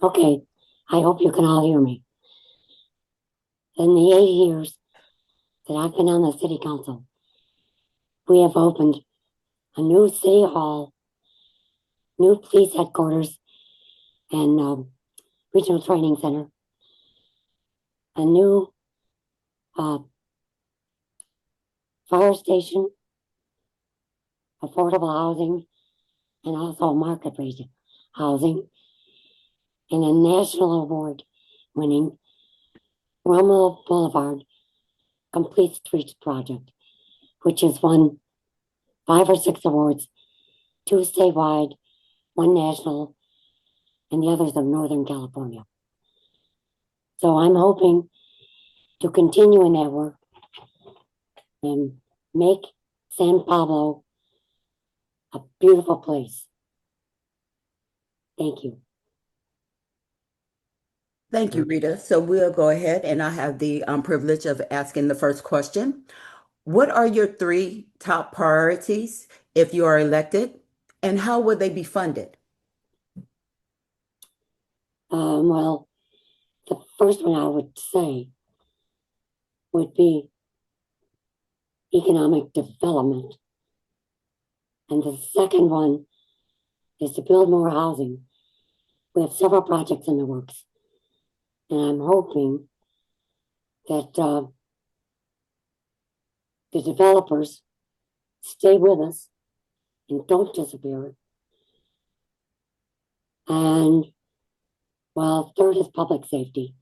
Okay, I hope you can all hear me. In the 8 years that I've been on the city council, we have opened a new city hall, new police headquarters, and regional training center, a new uh, fire station, affordable housing, and also market rate housing, and a national award winning Rommel Boulevard Complete Streets Project, which has won 5 or 6 awards, 2 statewide, 1 national, and the others of Northern California. So I'm hoping to continue in that work and make San Pablo a beautiful place. Thank you. Thank you, Rita. So we'll go ahead and I have the privilege of asking the first question. What are your 3 top priorities if you are elected, and how would they be funded? Well, the first one I would say would be economic development. And the second one is to build more housing. We have several projects in the works. And I'm hoping that the developers stay with us and don't disappear. And well, third is public safety,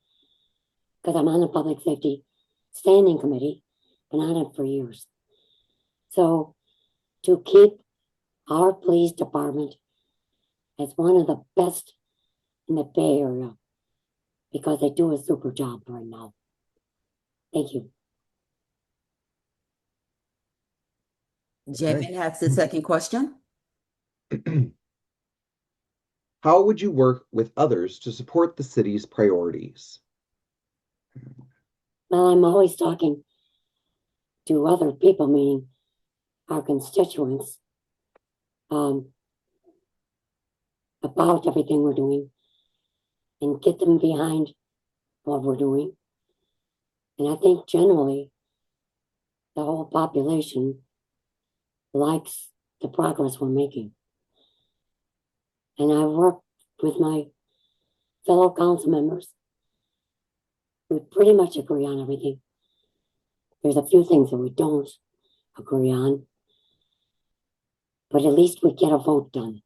because I'm on the public safety standing committee, been on it for years. So to keep our police department as one of the best in the Bay Area, because they do a super job right now. Thank you. Jamin has the second question. How would you work with others to support the city's priorities? Well, I'm always talking to other people, meaning our constituents, about everything we're doing and get them behind what we're doing. And I think generally the whole population likes the progress we're making. And I work with my fellow council members. We pretty much agree on everything. There's a few things that we don't agree on, but at least we get a vote done.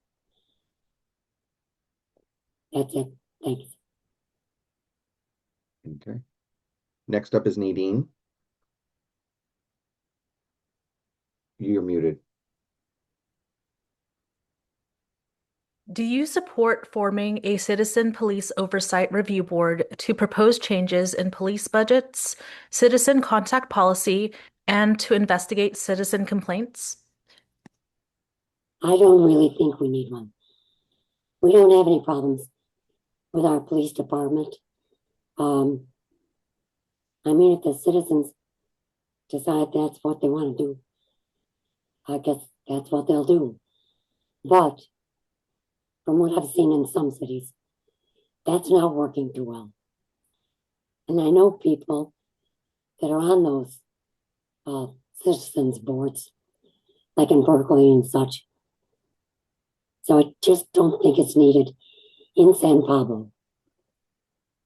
That's it. Thanks. Okay. Next up is Nadine. You're muted. Do you support forming a citizen police oversight review board to propose changes in police budgets, citizen contact policy, and to investigate citizen complaints? I don't really think we need one. We don't have any problems with our police department. I mean, if the citizens decide that's what they want to do, I guess that's what they'll do. But from what I've seen in some cities, that's not working too well. And I know people that are on those citizens boards, like in Berkeley and such. So I just don't think it's needed in San Pablo.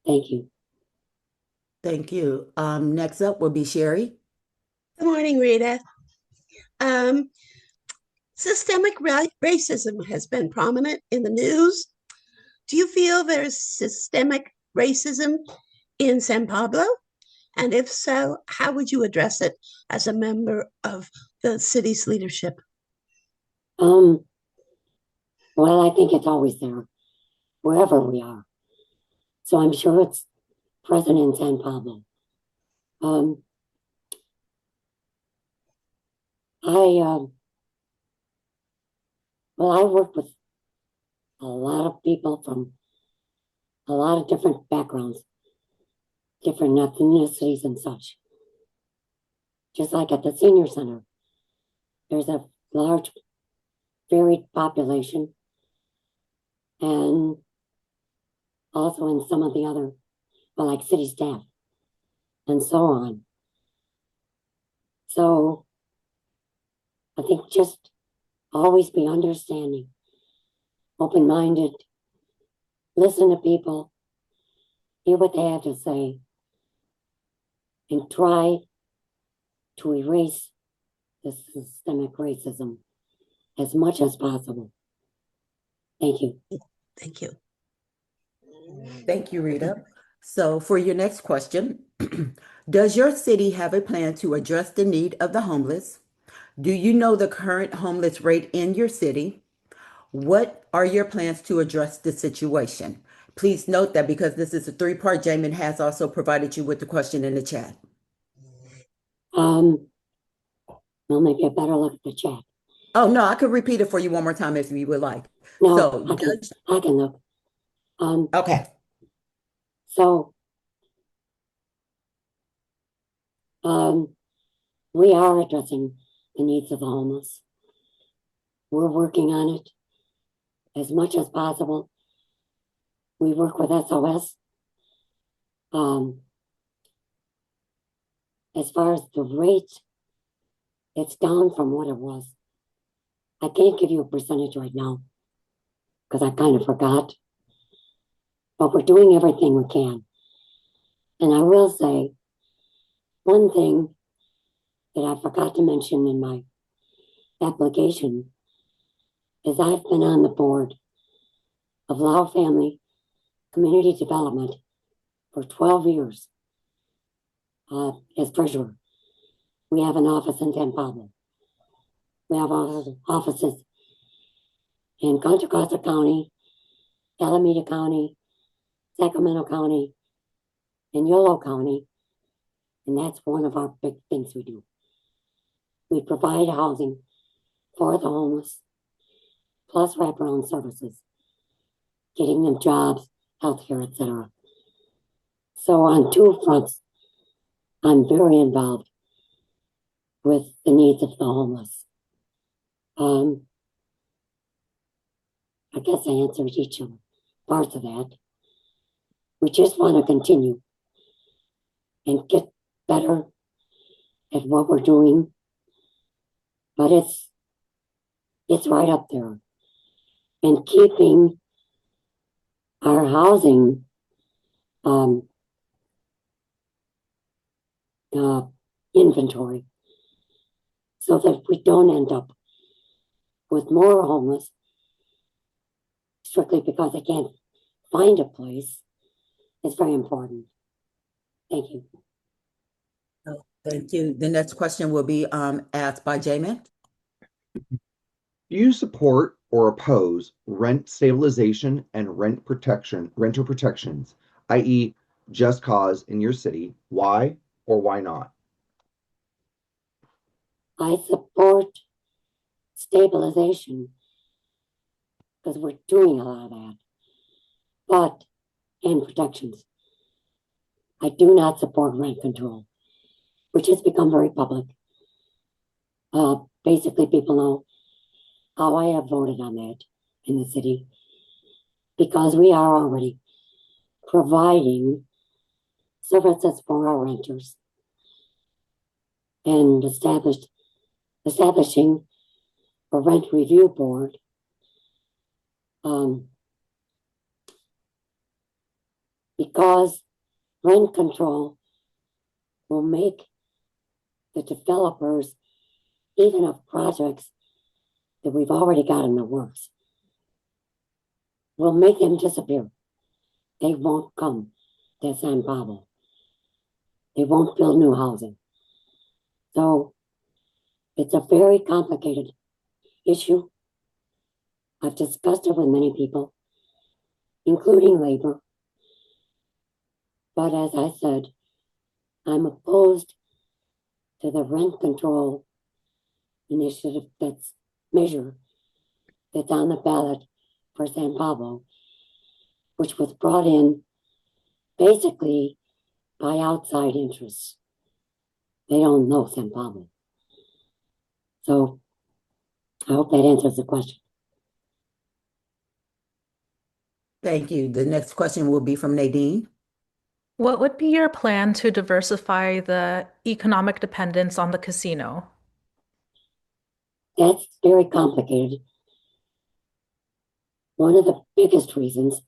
Thank you. Thank you. Next up will be Sherry. Good morning, Rita. Systemic racism has been prominent in the news. Do you feel there's systemic racism in San Pablo? And if so, how would you address it as a member of the city's leadership? Well, I think it's always there, wherever we are. So I'm sure it's present in San Pablo. I work with a lot of people from a lot of different backgrounds, different ethnicities and such. Just like at the senior center, there's a large, varied population. And also in some of the other, well, like city staff and so on. So I think just always be understanding, open-minded, listen to people, hear what they have to say, and try to erase the systemic racism as much as possible. Thank you. Thank you. Thank you, Rita. So for your next question, does your city have a plan to address the need of the homeless? Do you know the current homeless rate in your city? What are your plans to address the situation? Please note that because this is a three-part, Jamin has also provided you with the question in the chat. Well, maybe I better look at the chat. Oh, no, I could repeat it for you one more time if you would like. No, So, I can look. Okay. So, we are addressing the needs of the homeless. We're working on it as much as possible. We work with SOS. As far as the rate, it's down from what it was. I can't give you a percentage right now because I kind of forgot. But we're doing everything we can. And I will say one thing that I forgot to mention in my application is I've been on the board of Lau Family Community Development for 12 years as treasurer. We have an office in San Pablo. We have offices in Contra Costa County, Alameda County, Sacramento County, and Yolo County. And that's one of our big things we do. We provide housing for the homeless, plus wraparound services, getting them jobs, healthcare, etc. So on two fronts, I'm very involved with the needs of the homeless. I guess I answered each of parts of that. We just want to continue and get better at what we're doing, but it's right up there. And keeping our housing inventory so that we don't end up with more homeless strictly because they can't find a place is very important. Thank you. Oh, thank you. The next question will be asked by Jamin. Do you support or oppose rent stabilization and renter protections, i.e., just cause in your city? Why or why not? I support stabilization because we're doing a lot of that, but and protections. I do not support rent control, which has become very public. Basically, people know how I have voted on that in the city because we are already providing services for our renters and establishing a rent review board because rent control will make the developers, even of projects that we've already got in the works, will make them disappear. They won't come to San Pablo. They won't build new housing. So it's a very complicated issue. I've discussed it with many people, including labor. But as I said, I'm opposed to the rent control initiative measure that's on the ballot for San Pablo, which was brought in basically by outside interests. They don't know San Pablo. So I hope that answers the question. Thank you. The next question will be from Nadine. What would be your plan to diversify the economic dependence on the casino? That's very complicated. One of the biggest reasons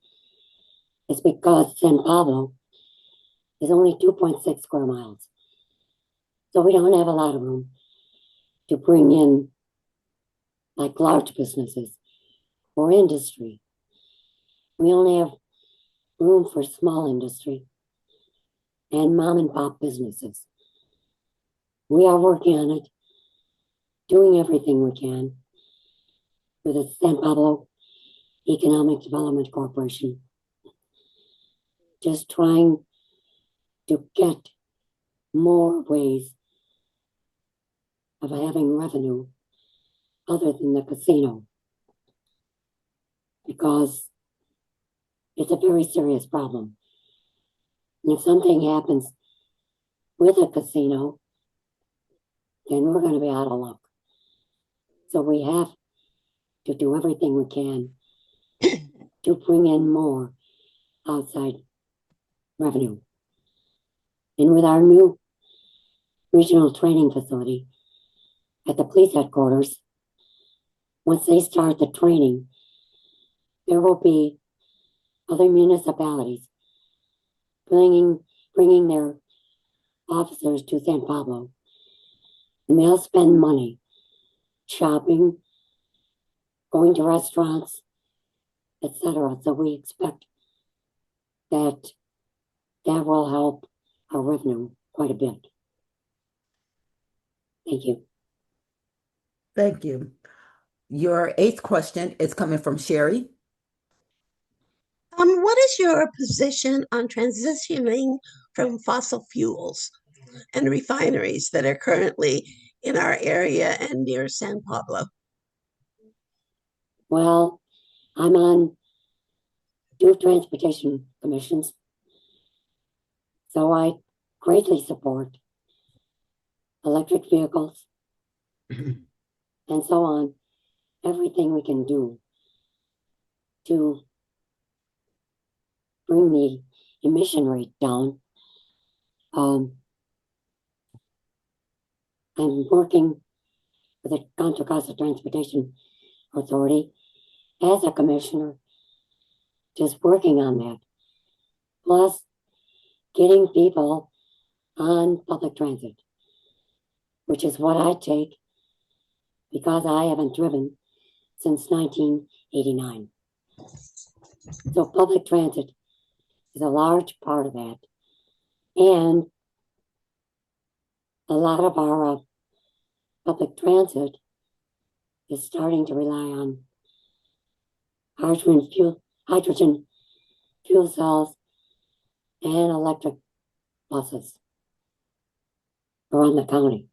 is because San Pablo is only 2.6 square miles. So we don't have a lot of room to bring in like large businesses or industry. We only have room for small industry and mom and pop businesses. We are working on it, doing everything we can with the San Pablo Economic Development Corporation, just trying to get more ways of having revenue other than the casino, because it's a very serious problem. And if something happens with a casino, then we're going to be out of luck. So we have to do everything we can to bring in more outside revenue. And with our new regional training facility at the police headquarters, once they start the training, there will be other municipalities bringing their officers to San Pablo, and they'll spend money shopping, going to restaurants, etc. So we expect that will help our revenue quite a bit. Thank you. Thank you. Your eighth question is coming from Sherry. What is your position on transitioning from fossil fuels and refineries that are currently in our area and near San Pablo? Well, I'm on 2 transportation commissions, so I greatly support electric vehicles and so on. Everything we can do to bring the emission rate down. I'm working with the Contra Costa Transportation Authority as a commissioner, just working on that. Plus, getting people on public transit, which is what I take because I haven't driven since 1989. So public transit is a large part of that. And a lot of our public transit is starting to rely on hydrogen fuel cells and electric buses around the county.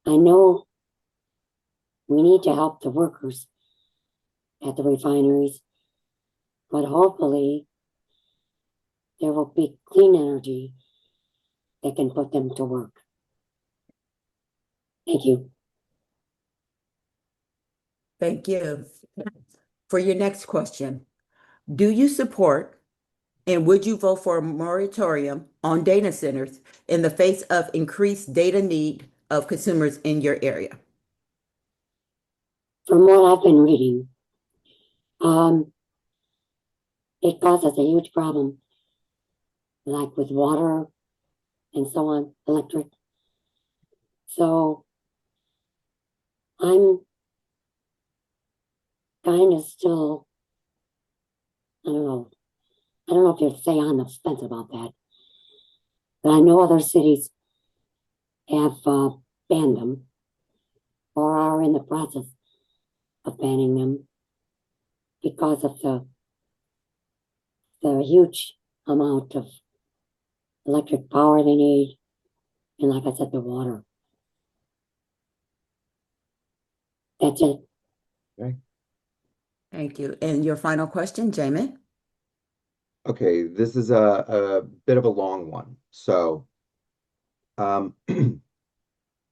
I know we need to help the workers at the refineries, but hopefully there will be clean energy that can put them to work. Thank you. Thank you. For your next question, do you support and would you vote for a moratorium on data centers in the face of increased data need of consumers in your area? From what I've been reading, it causes a huge problem, like with water and so on, electric. So I'm kind of still, I don't know if you'd say on the fence about that, but I know other cities have banned them or are in the process of banning them because of the huge amount of electric power they need, and like I said, the water. That's it. Okay. Thank you. And your final question, Jamie? Okay, this is a bit of a long one. So,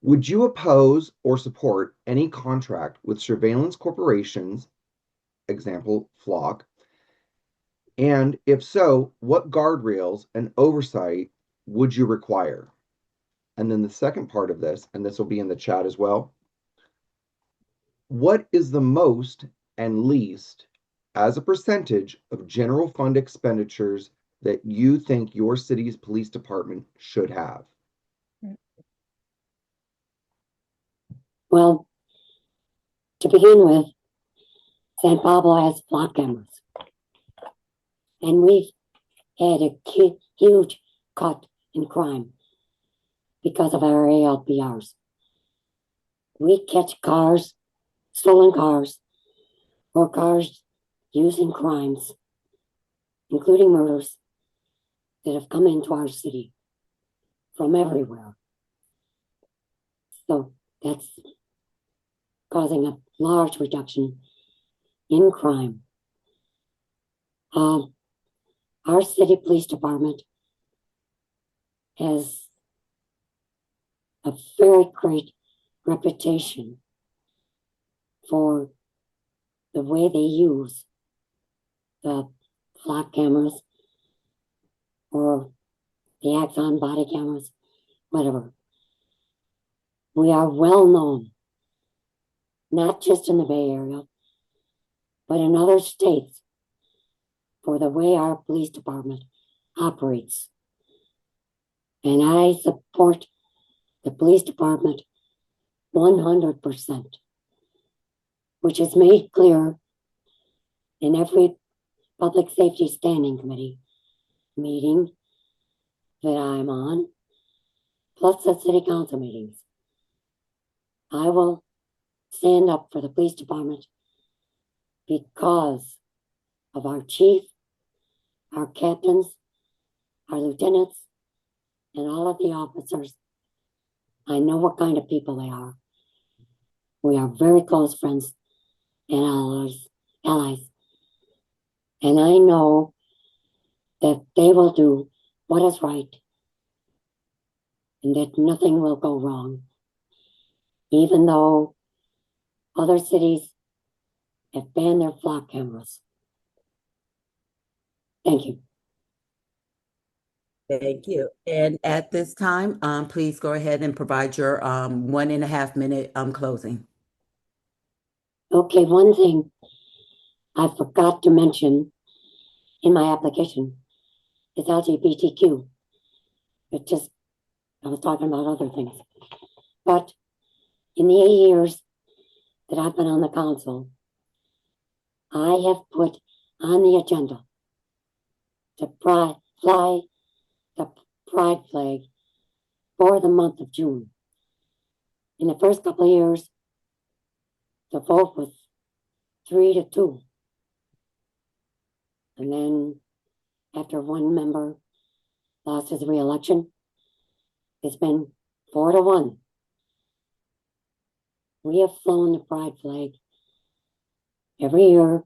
would you oppose or support any contract with surveillance corporations example, flock? And if so, what guardrails and oversight would you require? And then the second part of this, and this will be in the chat as well, what is the most and least as a percentage of general fund expenditures that you think your city's police department should have? Well, to begin with, San Pablo has flock cameras. And we've had a huge cut in crime because of our ALPRs. We catch cars, stolen cars, or cars used in crimes, including murders, that have come into our city from everywhere. So that's causing a large reduction in crime. Our city police department has a very great reputation for the way they use the flock cameras or the Axon body cameras, whatever. We are well known, not just in the Bay Area, but in other states, for the way our police department operates. And I support the police department 100%, which is made clear in every public safety standing committee meeting that I'm on, plus the city council meetings. I will stand up for the police department because of our chief, our captains, our lieutenants, and all of the officers. I know what kind of people they are. We are very close friends and allies. And I know that they will do what is right and that nothing will go wrong, even though other cities have banned their flock cameras. Thank you. Thank you. And at this time, please go ahead and provide your 1.5 minute closing. Okay, one thing I forgot to mention in my application is LGBTQ. I was talking about other things. But in the 8 years that I've been on the council, I have put on the agenda to fly the pride flag for the month of June. In the first couple of years, the vote was 3-2. And then after one member lost his re-election, it's been 4-1. We have flown the pride flag every year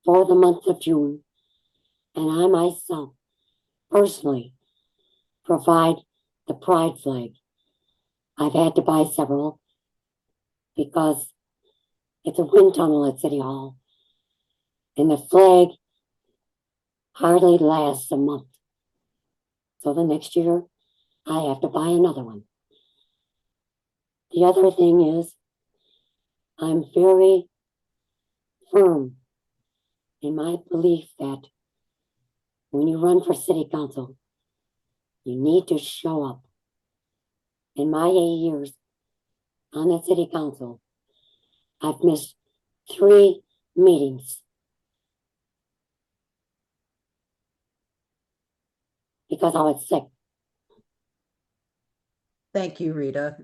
for the month of June, and I myself personally provide the pride flag. I've had to buy several because it's a wind tunnel at City Hall, and the flag hardly lasts a month. So the next year, I have to buy another one. The other thing is, I'm very firm in my belief that when you run for city council, you need to show up. In my 8 years on the city council, I've missed 3 meetings because I was sick. Thank you, Rita.